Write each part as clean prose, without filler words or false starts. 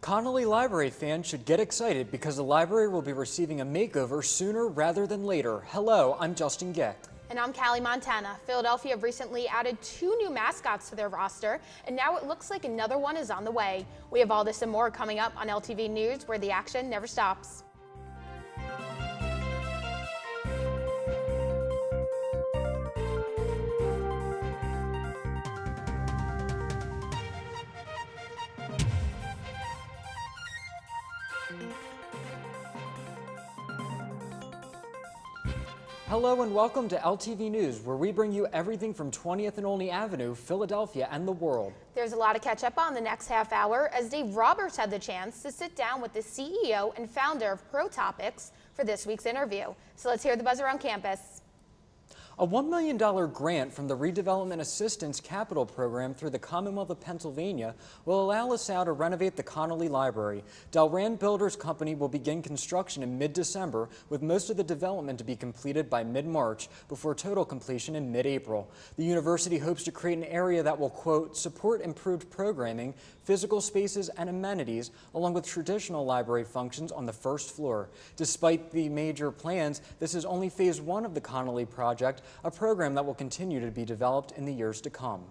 Connolly Library fans should get excited because the library will be receiving a makeover sooner rather than later. Hello, I'm Justin Geck. And I'm Callie Montana. Philadelphia recently added 2 new mascots to their roster, and now it looks like another one is on the way. We have all this and more coming up on LTV News, where the action never stops. Hello and welcome to LTV News, where we bring you everything from 20th and Olney Avenue, Philadelphia, and the world. There's a lot to catch up on the next half hour, as Dave Roberts had the chance to sit down with the CEO and founder of Proto Topics for this week's interview. So let's hear the buzz around campus. A $1 million grant from the Redevelopment Assistance Capital Program through the Commonwealth of Pennsylvania will allow LaSalle to renovate the Connolly Library. Delran Builders Company will begin construction in mid-December, with most of the development to be completed by mid-March before total completion in mid-April. The university hopes to create an area that will, quote, support improved programming, physical spaces, and amenities, along with traditional library functions on the first floor. Despite the major plans, this is only phase 1 of the Connolly project, a program that will continue to be developed in the years to come.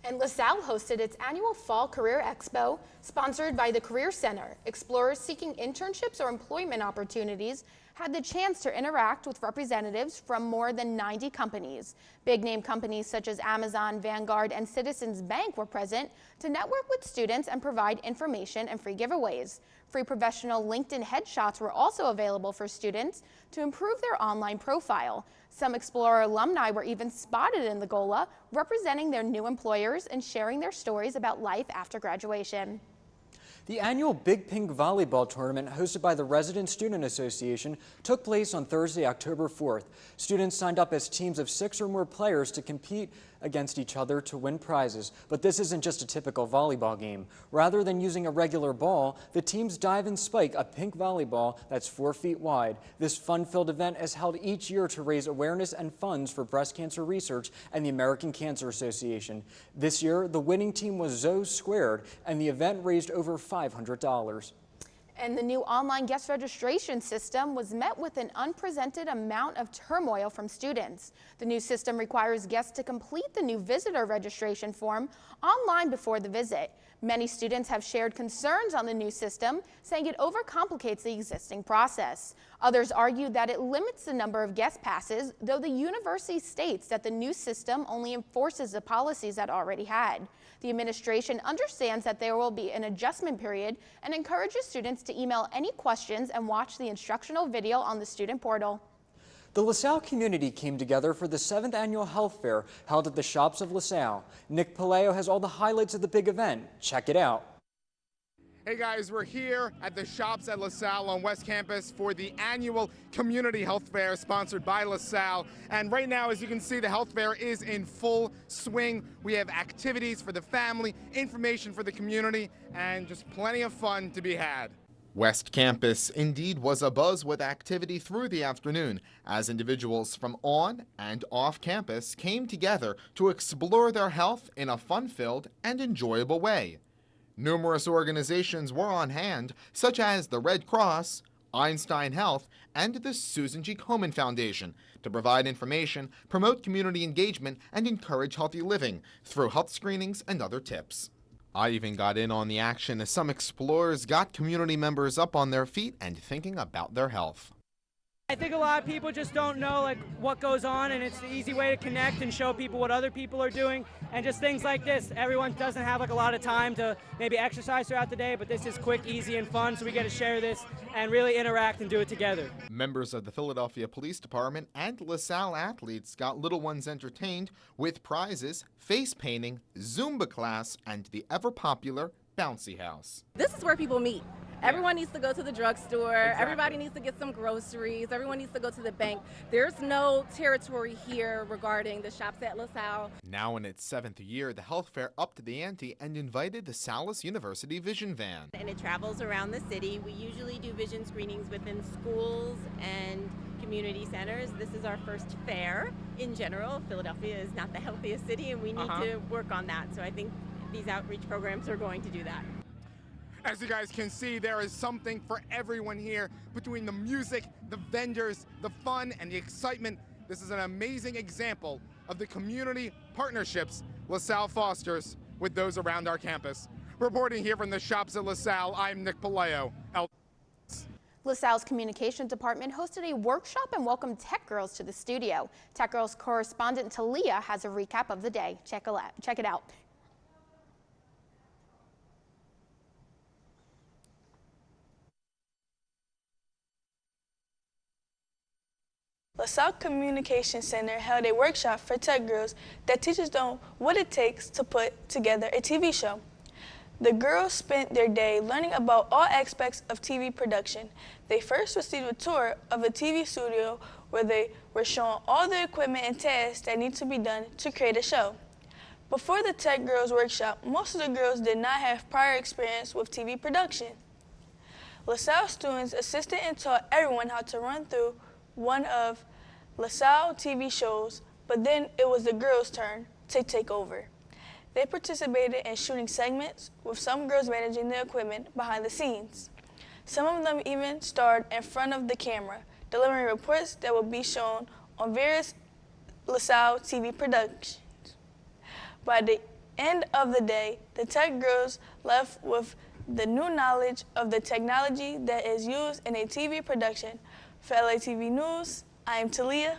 And LaSalle hosted its annual Fall Career Expo, sponsored by the Career Center. Explorers seeking internships or employment opportunities had the chance to interact with representatives from more than 90 companies. Big-name companies such as Amazon, Vanguard, and Citizens Bank were present to network with students and provide information and free giveaways. Free professional LinkedIn headshots were also available for students to improve their online profile. Some Explorer alumni were even spotted in the Gola, representing their new employers and sharing their stories about life after graduation. The annual Big Pink Volleyball Tournament, hosted by the Resident Student Association, took place on Thursday, October 4th. Students signed up as teams of 6 or more players to compete against each other to win prizes. But this isn't just a typical volleyball game. Rather than using a regular ball, the teams dive and spike a pink volleyball that's 4 feet wide. This fun-filled event is held each year to raise awareness and funds for breast cancer research and the American Cancer Association. This year, the winning team was Zoe Squared, and the event raised over $500. And the new online guest registration system was met with an unprecedented amount of turmoil from students. The new system requires guests to complete the new visitor registration form online before the visit. Many students have shared concerns on the new system, saying it overcomplicates the existing process. Others argue that it limits the number of guest passes, though the university states that the new system only enforces the policies that already had. The administration understands that there will be an adjustment period and encourages students to email any questions and watch the instructional video on the student portal. The LaSalle community came together for the 7th annual health fair held at the Shops of LaSalle. Nick Palaio has all the highlights of the big event. Check it out. Hey guys, we're here at the Shops at LaSalle on West Campus for the annual Community Health Fair sponsored by LaSalle. And right now, as you can see, the health fair is in full swing. We have activities for the family, information for the community, and just plenty of fun to be had. West Campus indeed was abuzz with activity through the afternoon as individuals from on and off campus came together to explore their health in a fun-filled and enjoyable way. Numerous organizations were on hand, such as the Red Cross, Einstein Health, and the Susan G. Komen Foundation, to provide information, promote community engagement, and encourage healthy living through health screenings and other tips. I even got in on the action as some explorers got community members up on their feet and thinking about their health. I think a lot of people just don't know what goes on, and it's the easy way to connect and show people what other people are doing, and just things like this. Everyone doesn't have a lot of time to maybe exercise throughout the day, but this is quick, easy, and fun, so we get to share this and really interact and do it together. Members of the Philadelphia Police Department and LaSalle athletes got little ones entertained with prizes, face painting, Zumba class, and the ever-popular bouncy house. This is where people meet. Everyone needs to go to the drugstore. Exactly. Everybody needs to get some groceries. Everyone needs to go to the bank. There's no territory here regarding the Shops at LaSalle. Now in its 7th year, the health fair upped the ante and invited the Salle University Vision Van. And it travels around the city. We usually do vision screenings within schools and community centers. This is our first fair. In general, Philadelphia is not the healthiest city, and we need to work on that. So I think these outreach programs are going to do that. As you guys can see, there is something for everyone here between the music, the vendors, the fun, and the excitement. This is an amazing example of the community partnerships LaSalle fosters with those around our campus. Reporting here from the shops at LaSalle, I'm Nick Palayo. LaSalle's communications department hosted a workshop and welcomed Tech Girls to the studio. Tech Girls correspondent Talia has a recap of the day. Check it out. LaSalle Communication Center held a workshop for tech girls that teaches them what it takes to put together a TV show. The girls spent their day learning about all aspects of TV production. They first received a tour of a TV studio where they were shown all the equipment and tasks that need to be done to create a show. Before the Tech Girls workshop, most of the girls did not have prior experience with TV production. LaSalle students assisted and taught everyone how to run through one of LaSalle TV shows, but then it was the girls' turn to take over. They participated in shooting segments, with some girls managing the equipment behind the scenes. Some of them even starred in front of the camera, delivering reports that would be shown on various LaSalle TV productions. By the end of the day, the tech girls left with the new knowledge of the technology that is used in a TV production. For LTV News, I am Talia.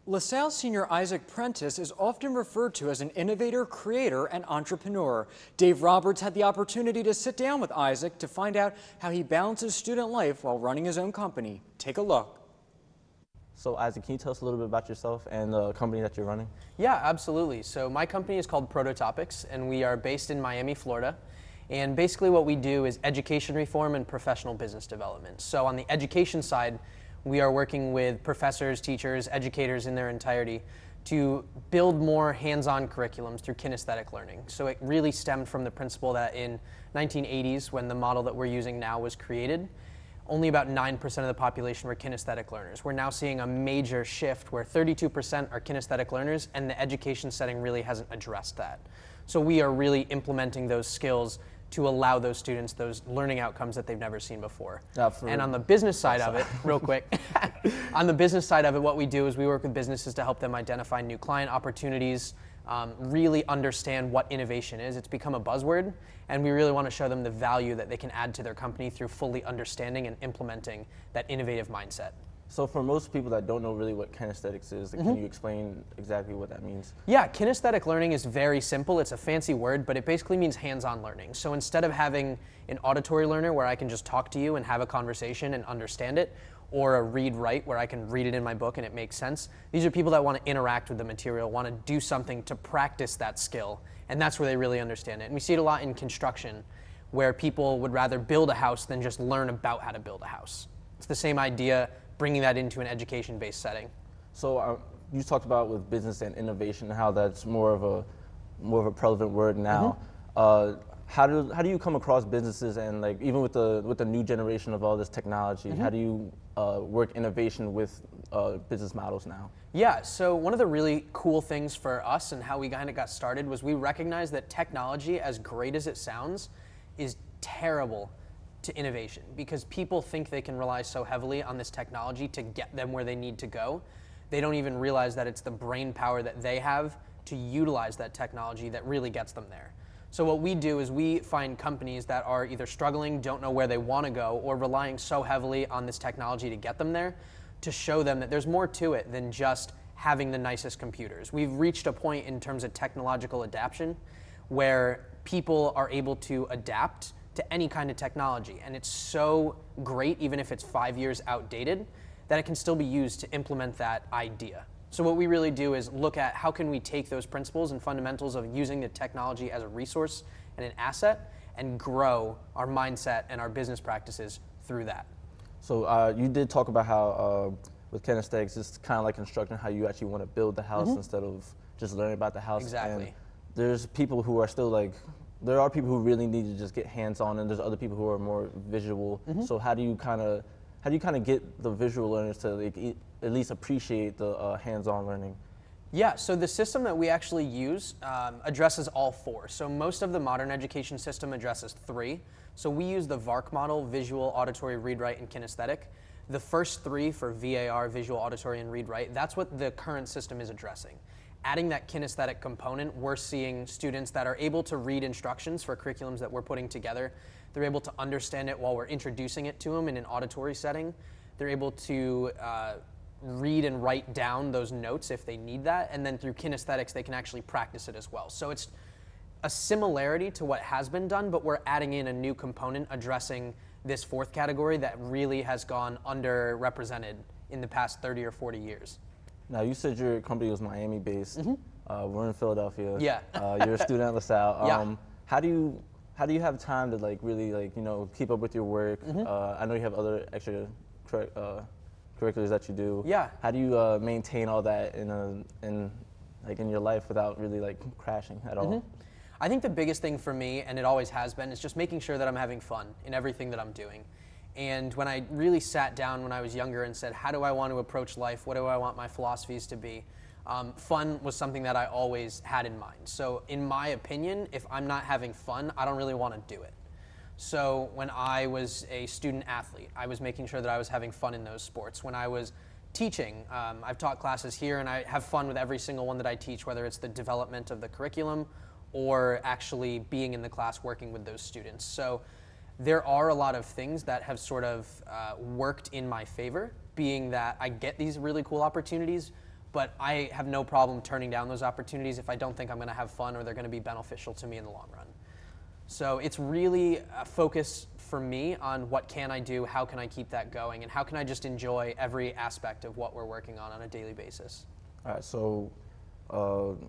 LaSalle senior Isaac Prentice is often referred to as an innovator, creator, and entrepreneur. Dave Roberts had the opportunity to sit down with Isaac to find out how he balances student life while running his own company. Take a look. So Isaac, can you tell us a little bit about yourself and the company that you're running? Yeah, absolutely. So my company is called Proto Topics, and we are based in Miami, Florida. And basically what we do is education reform and professional business development. So on the education side, we are working with professors, teachers, educators in their entirety to build more hands-on curriculums through kinesthetic learning. So it really stemmed from the principle that in 1980s, when the model that we're using now was created, only about 9% of the population were kinesthetic learners. We're now seeing a major shift where 32% are kinesthetic learners, and the education setting really hasn't addressed that. So we are really implementing those skills to allow those students those learning outcomes that they've never seen before. And on the business side of it, real quick, on the business side of it, what we do is we work with businesses to help them identify new client opportunities, really understand what innovation is. It's become a buzzword, and we really want to show them the value that they can add to their company through fully understanding and implementing that innovative mindset. So for most people that don't know really what kinesthetics is, can you explain exactly what that means? Yeah, kinesthetic learning is very simple. It's a fancy word, but it basically means hands-on learning. So instead of having an auditory learner where I can just talk to you and have a conversation and understand it, or a read-write where I can read it in my book and it makes sense, these are people that want to interact with the material, want to do something to practice that skill, and that's where they really understand it. And we see it a lot in construction, where people would rather build a house than just learn about how to build a house. It's the same idea, bringing that into an education-based setting. So you talked about with business and innovation, how that's more of a prevalent word now. How do you come across businesses, and like even with the new generation of all this technology, how do you work innovation with business models now? Yeah, so one of the really cool things for us and how we kind of got started was we recognized that technology, as great as it sounds, is terrible to innovation, because people think they can rely so heavily on this technology to get them where they need to go. They don't even realize that it's the brain power that they have to utilize that technology that really gets them there. So what we do is we find companies that are either struggling, don't know where they want to go, or relying so heavily on this technology to get them there, to show them that there's more to it than just having the nicest computers. We've reached a point in terms of technological adaptation where people are able to adapt to any kind of technology, and it's so great, even if it's 5 years outdated, that it can still be used to implement that idea. So what we really do is look at how can we take those principles and fundamentals of using the technology as a resource and an asset and grow our mindset and our business practices through that. So you did talk about how with kinesthetics, it's kind of like instructing how you actually want to build the house instead of just learning about the house. Exactly. And there's people who are still like, there are people who really need to just get hands-on, and there's other people who are more visual. So how do you kind of get the visual learners to like, at least appreciate the hands-on learning? Yeah, so the system that we actually use addresses all four. So most of the modern education system addresses three. So we use the VARC model, visual, auditory, read, write, and kinesthetic. The first three for VAR, visual, auditory, and read, write, that's what the current system is addressing. Adding that kinesthetic component, we're seeing students that are able to read instructions for curriculums that we're putting together. They're able to understand it while we're introducing it to them in an auditory setting. They're able to read and write down those notes if they need that, and then through kinesthetics they can actually practice it as well. So it's a similarity to what has been done, but we're adding in a new component addressing this fourth category that really has gone underrepresented in the past 30 or 40 years. Now, you said your company was Miami-based. We're in Philadelphia. Yeah. You're a student at LaSalle. Yeah. How do you have time to really keep up with your work? I know you have other extra curriculars that you do. Yeah. How do you maintain all that in your life without really crashing at all? I think the biggest thing for me, and it always has been, is just making sure that I'm having fun in everything that I'm doing. And when I really sat down when I was younger and said, how do I want to approach life? What do I want my philosophies to be? Fun was something that I always had in mind. So in my opinion, if I'm not having fun, I don't really want to do it. So when I was a student athlete, I was making sure that I was having fun in those sports. When I was teaching, I've taught classes here and I have fun with every single one that I teach, whether it's the development of the curriculum or actually being in the class working with those students. So there are a lot of things that have sort of worked in my favor, being that I get these really cool opportunities, but I have no problem turning down those opportunities if I don't think I'm going to have fun or they're going to be beneficial to me in the long run. So it's really a focus for me on what can I do, how can I keep that going, and how can I just enjoy every aspect of what we're working on a daily basis. All right, so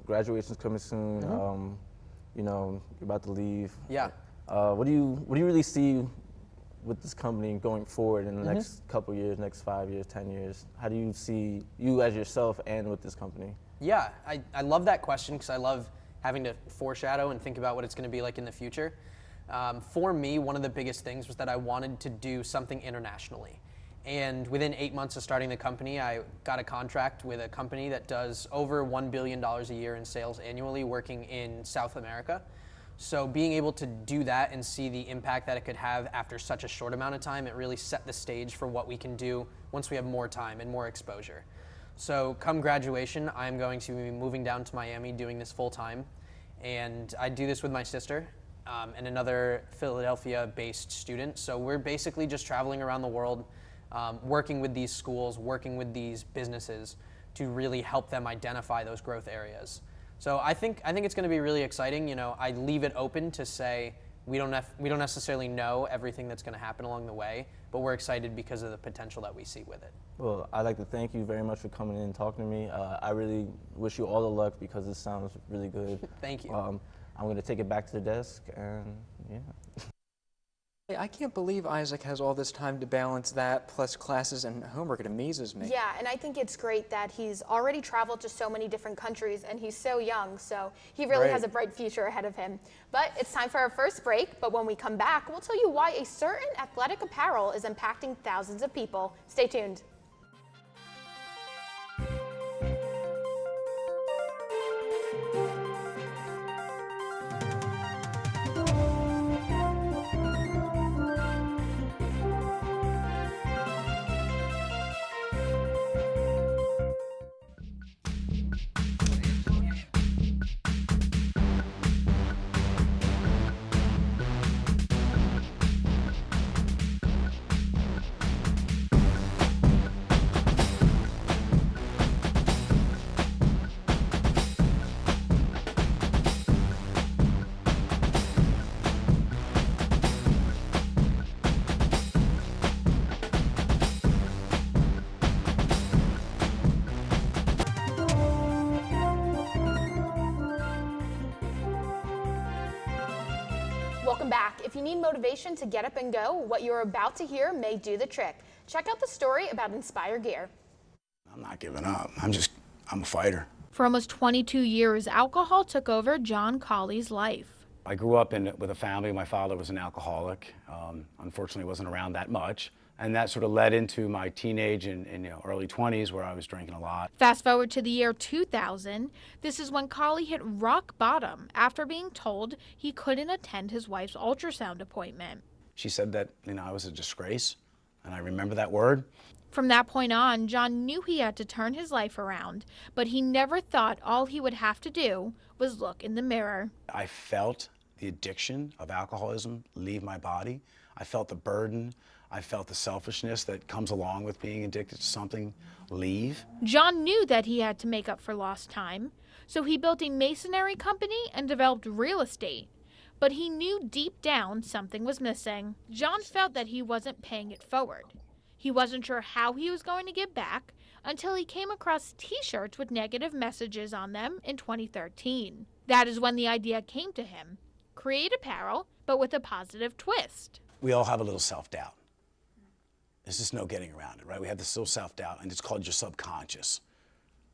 graduation's coming soon. You're about to leave. Yeah. What do you really see with this company going forward in the next couple years, next 5 years, 10 years? How do you see you as yourself and with this company? Yeah, I love that question because I love having to foreshadow and think about what it's going to be like in the future. For me, one of the biggest things was that I wanted to do something internationally. And within 8 months of starting the company, I got a contract with a company that does over $1 billion a year in sales annually, working in South America. So being able to do that and see the impact that it could have after such a short amount of time, it really set the stage for what we can do once we have more time and more exposure. So come graduation, I'm going to be moving down to Miami doing this full time. And I do this with my sister and another Philadelphia-based student. So we're basically just traveling around the world, working with these schools, working with these businesses to really help them identify those growth areas. So I think it's going to be really exciting. I leave it open to say we don't necessarily know everything that's going to happen along the way, but we're excited because of the potential that we see with it. Well, I'd like to thank you very much for coming in and talking to me. I really wish you all the luck because this sounds really good. Thank you. I'm going to take it back to the desk and yeah. I can't believe Isaac has all this time to balance that plus classes and homework. It amazes me. Yeah, and I think it's great that he's already traveled to so many different countries and he's so young, so he really has a bright future ahead of him. But it's time for our first break, but when we come back, we'll tell you why a certain athletic apparel is impacting thousands of people. Stay tuned. Welcome back. If you need motivation to get up and go, what you're about to hear may do the trick. Check out the story about Inspire Gear. I'm not giving up. I'm a fighter. For almost 22 years, alcohol took over John Colley's life. I grew up with a family. My father was an alcoholic. Unfortunately, wasn't around that much. And that sort of led into my teenage and early 20s where I was drinking a lot. Fast forward to the year 2000, this is when Collie hit rock bottom after being told he couldn't attend his wife's ultrasound appointment. She said that, I was a disgrace, and I remember that word. From that point on, John knew he had to turn his life around, but he never thought all he would have to do was look in the mirror. I felt the addiction of alcoholism leave my body. I felt the burden. I felt the selfishness that comes along with being addicted to something leave. John knew that he had to make up for lost time, so he built a masonry company and developed real estate. But he knew deep down something was missing. John felt that he wasn't paying it forward. He wasn't sure how he was going to give back until he came across t-shirts with negative messages on them in 2013. That is when the idea came to him. Create apparel, but with a positive twist. We all have a little self-doubt. There's just no getting around it, right? We have this little self-doubt, and it's called your subconscious.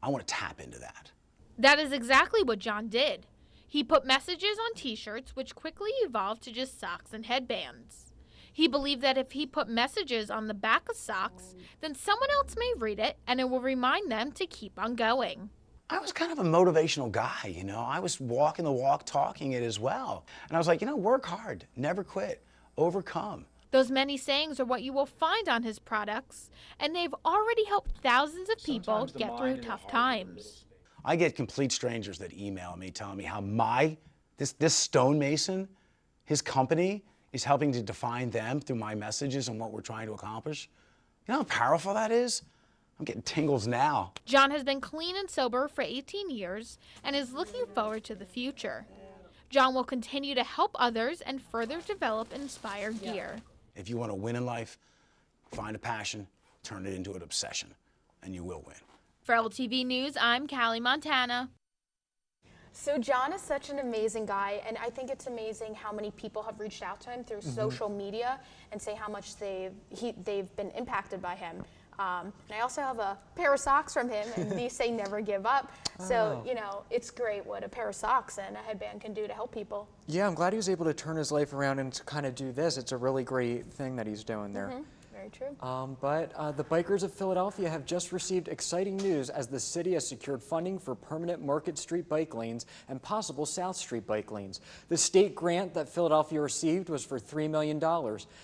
I want to tap into that. That is exactly what John did. He put messages on t-shirts, which quickly evolved to just socks and headbands. He believed that if he put messages on the back of socks, then someone else may read it, and it will remind them to keep on going. I was kind of a motivational guy, I was walking the walk, talking it as well. And I was like, work hard, never quit, overcome. Those many sayings are what you will find on his products, and they've already helped thousands of people get through tough times. I get complete strangers that email me telling me how this stonemason, his company, is helping to define them through my messages and what we're trying to accomplish. You know how powerful that is? I'm getting tingles now. John has been clean and sober for 18 years and is looking forward to the future. John will continue to help others and further develop inspired gear. If you want to win in life, find a passion, turn it into an obsession, and you will win. For LTV News, I'm Callie Montana. So John is such an amazing guy, and I think it's amazing how many people have reached out to him through social media and say how much they've been impacted by him. And I also have a pair of socks from him, and these say never give up. So, it's great what a pair of socks and a headband can do to help people. Yeah, I'm glad he was able to turn his life around and to kind of do this. It's a really great thing that he's doing there. Very true. But the bikers of Philadelphia have just received exciting news as the city has secured funding for permanent Market Street bike lanes and possible South Street bike lanes. The state grant that Philadelphia received was for $3 million,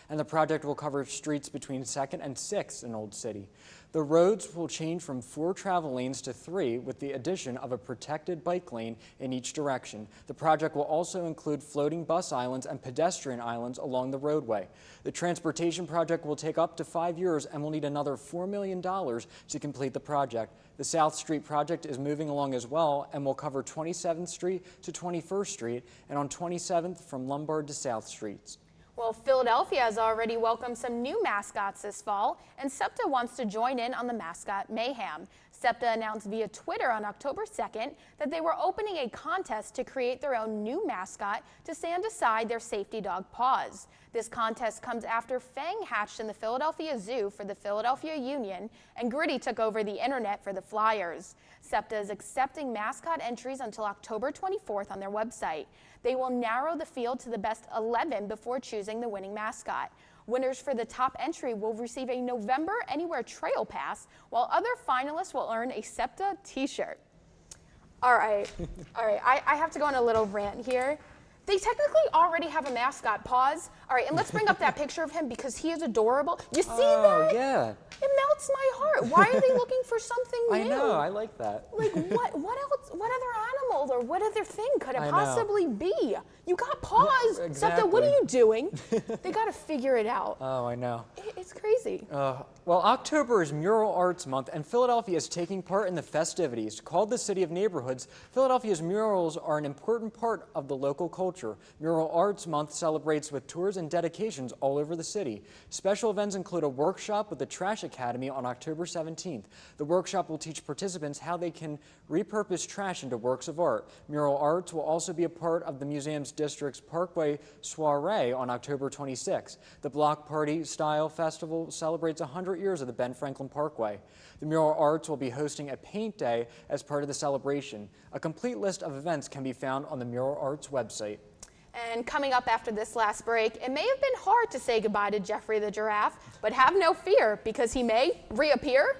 and the project will cover streets between 2nd and 6th in Old City. The roads will change from 4 travel lanes to 3 with the addition of a protected bike lane in each direction. The project will also include floating bus islands and pedestrian islands along the roadway. The transportation project will take up to 5 years and will need another $4 million to complete the project. The South Street project is moving along as well and will cover 27th Street to 21st Street and on 27th from Lombard to South Streets. Well, Philadelphia has already welcomed some new mascots this fall, and SEPTA wants to join in on the mascot mayhem. SEPTA announced via Twitter on October 2nd that they were opening a contest to create their own new mascot to stand aside their safety dog Paws. This contest comes after Fang hatched in the Philadelphia Zoo for the Philadelphia Union, and Gritty took over the internet for the Flyers. SEPTA is accepting mascot entries until October 24th on their website. They will narrow the field to the best 11 before choosing the winning mascot. Winners for the top entry will receive a November Anywhere Trail Pass, while other finalists will earn a SEPTA t-shirt. All right, I have to go on a little rant here. They technically already have a mascot, Paws. All right, and let's bring up that picture of him because he is adorable. You see that? Oh, yeah. It melts my heart. Why are they looking for something new? I know, I like that. Like, what else, what other animal or what other thing could it possibly be? You got Paws. Exactly. SEPTA, what are you doing? They got to figure it out. Oh, I know. It's crazy. Well, October is Mural Arts Month, and Philadelphia is taking part in the festivities. Called the City of Neighborhoods, Philadelphia's murals are an important part of the local culture. Mural Arts Month celebrates with tours and dedications all over the city. Special events include a workshop with the Trash Academy on October 17th. The workshop will teach participants how they can repurpose trash into works of art. Mural Arts will also be a part of the museum's district's Parkway Soiree on October 26th. The Block Party Style Festival celebrates 100 years of the Ben Franklin Parkway. The Mural Arts will be hosting a paint day as part of the celebration. A complete list of events can be found on the Mural Arts website. And coming up after this last break, it may have been hard to say goodbye to Jeffrey the giraffe, but have no fear because he may reappear.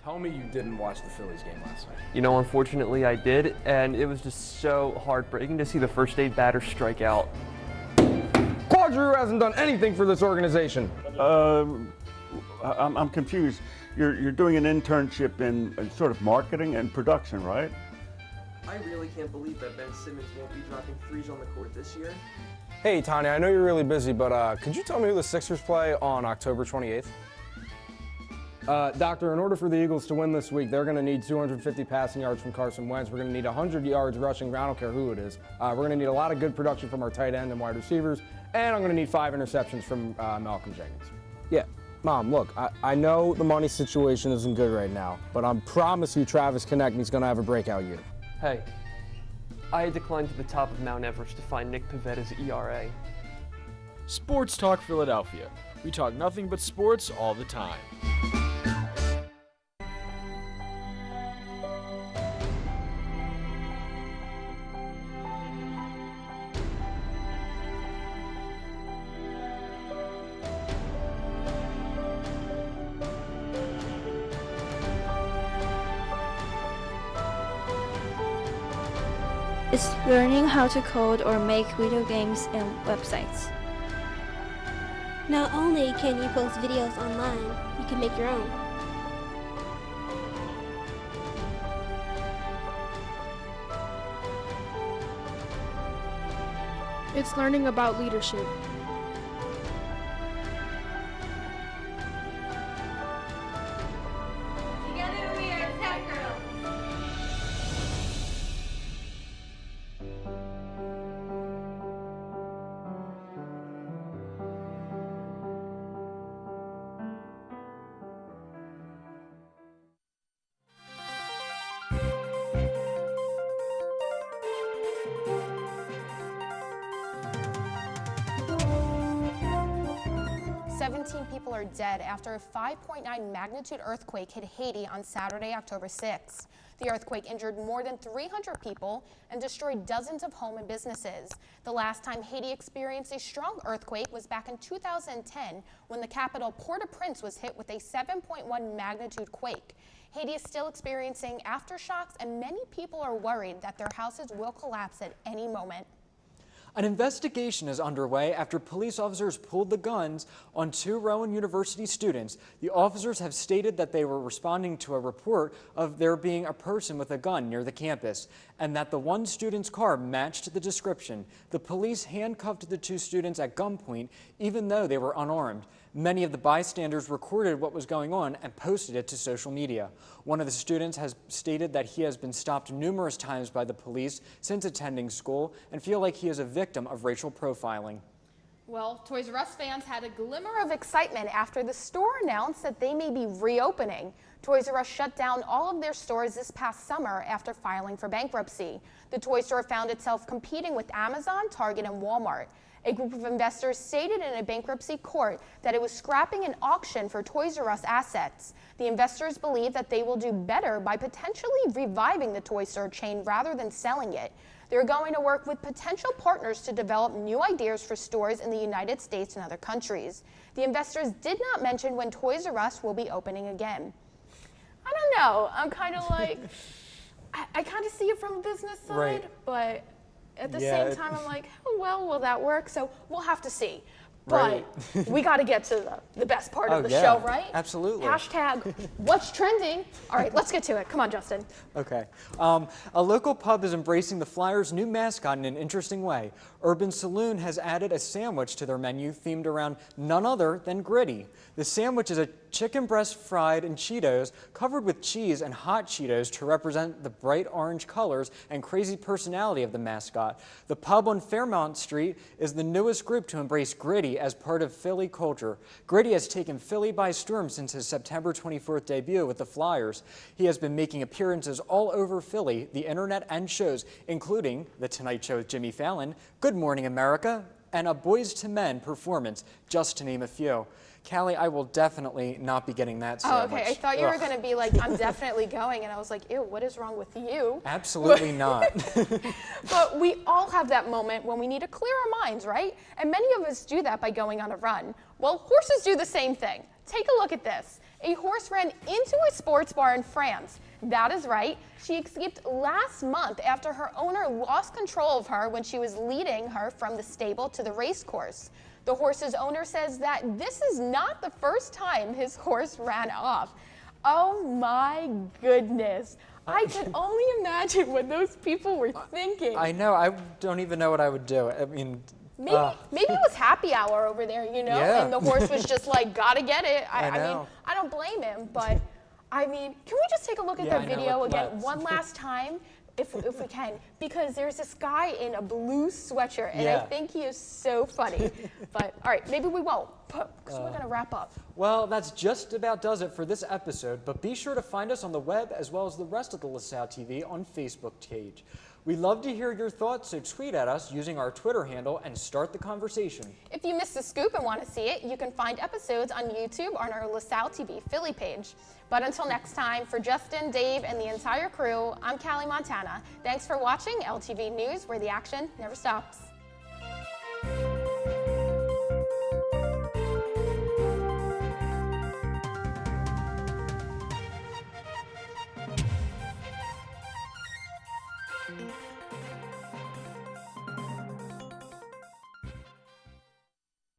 Tell me you didn't watch the Phillies game last night. You know, unfortunately I did, and it was just so heartbreaking to see the first day batter strike out. Claude Giroux hasn't done anything for this organization. I'm confused. You're doing an internship in sort of marketing and production, right? I really can't believe that Ben Simmons won't be dropping threes on the court this year. Hey, Tanya, I know you're really busy, but could you tell me who the Sixers play on October 28th? Doctor, in order for the Eagles to win this week, they're going to need 250 passing yards from Carson Wentz. We're going to need 100 yards rushing. I don't care who it is. We're going to need a lot of good production from our tight end and wide receivers. And I'm going to need 5 interceptions from Malcolm Jenkins. Yeah, Mom, look, I know the money situation isn't good right now, but I promise you Travis Konechny's going to have a breakout year. Hey, I had to climb to the top of Mount Everest to find Nick Pavetta's ERA. Sports Talk Philadelphia. We talk nothing but sports all the time. Is learning how to code or make video games and websites. Not only can you post videos online, you can make your own. It's learning about leadership. Together we are Tech Girls. People are dead after a 5.9 magnitude earthquake hit Haiti on Saturday, October 6th. The earthquake injured more than 300 people and destroyed dozens of homes and businesses. The last time Haiti experienced a strong earthquake was back in 2010 when the capital Port-au-Prince was hit with a 7.1 magnitude quake. Haiti is still experiencing aftershocks and many people are worried that their houses will collapse at any moment. An investigation is underway after police officers pulled the guns on 2 Rowan University students. The officers have stated that they were responding to a report of there being a person with a gun near the campus and that the one student's car matched the description. The police handcuffed the 2 students at gunpoint even though they were unarmed. Many of the bystanders recorded what was going on and posted it to social media. One of the students has stated that he has been stopped numerous times by the police since attending school and feel like he is a victim of racial profiling. Well, Toys R Us fans had a glimmer of excitement after the store announced that they may be reopening. Toys R Us shut down all of their stores this past summer after filing for bankruptcy. The toy store found itself competing with Amazon, Target, and Walmart. A group of investors stated in a bankruptcy court that it was scrapping an auction for Toys R Us assets. The investors believe that they will do better by potentially reviving the toy store chain rather than selling it. They're going to work with potential partners to develop new ideas for stores in the United States and other countries. The investors did not mention when Toys R Us will be opening again. I don't know. I'm kind of like, I kind of see it from a business side, right. But at the same time, I'm like, oh, well, will that work? So we'll have to see. But we got to get to the best part of the show, right? Absolutely. Hashtag what's trending. All right, let's get to it. Come on, Justin. Okay. A local pub is embracing the Flyers' new mascot in an interesting way. Urban Saloon has added a sandwich to their menu themed around none other than Gritty. The sandwich is a chicken breast fried in Cheetos, covered with cheese and hot Cheetos to represent the bright orange colors and crazy personality of the mascot. The pub on Fairmount Street is the newest group to embrace Gritty as part of Philly culture. Gritty has taken Philly by storm since his September 24th debut with the Flyers. He has been making appearances all over Philly, the internet, and shows, including The Tonight Show with Jimmy Fallon, Good Morning America, and a Boys to Men performance, just to name a few. Callie, I will definitely not be getting that Oh, sandwich. okay. I thought you were Ugh. going to be like, I'm definitely going. And I was like, ew, what is wrong with you? Absolutely not. But we all have that moment when we need to clear our minds, right? And many of us do that by going on a run. Well, horses do the same thing. Take a look at this. A horse ran into a sports bar in France. That is right. She escaped last month after her owner lost control of her when she was leading her from the stable to the race course. The horse's owner says that this is not the first time his horse ran off. Oh my goodness. I can only imagine what those people were thinking. I know. I don't even know what I would do. I mean, Maybe it was happy hour over there, you know, Yeah. and the horse was just like, gotta get it. I mean, know. I don't blame him, but I mean, can we just take a look at Yeah, that I know, video again let's. one last time, if we can, because there's this guy in a blue sweatshirt, and I Yeah. think he is so funny. But all right, maybe we won't, because we're gonna wrap up. well, that's just about does it for this episode, but be sure to find us on the web as well as the rest of the LaSalle TV on Facebook page. We love to hear your thoughts, so tweet at us using our Twitter handle and start the conversation. If you missed the scoop and want to see it, you can find episodes on YouTube on our LaSalle TV Philly page. But until next time, for Justin, Dave, and the entire crew, I'm Callie Montana. Thanks for watching LTV News, where the action never stops.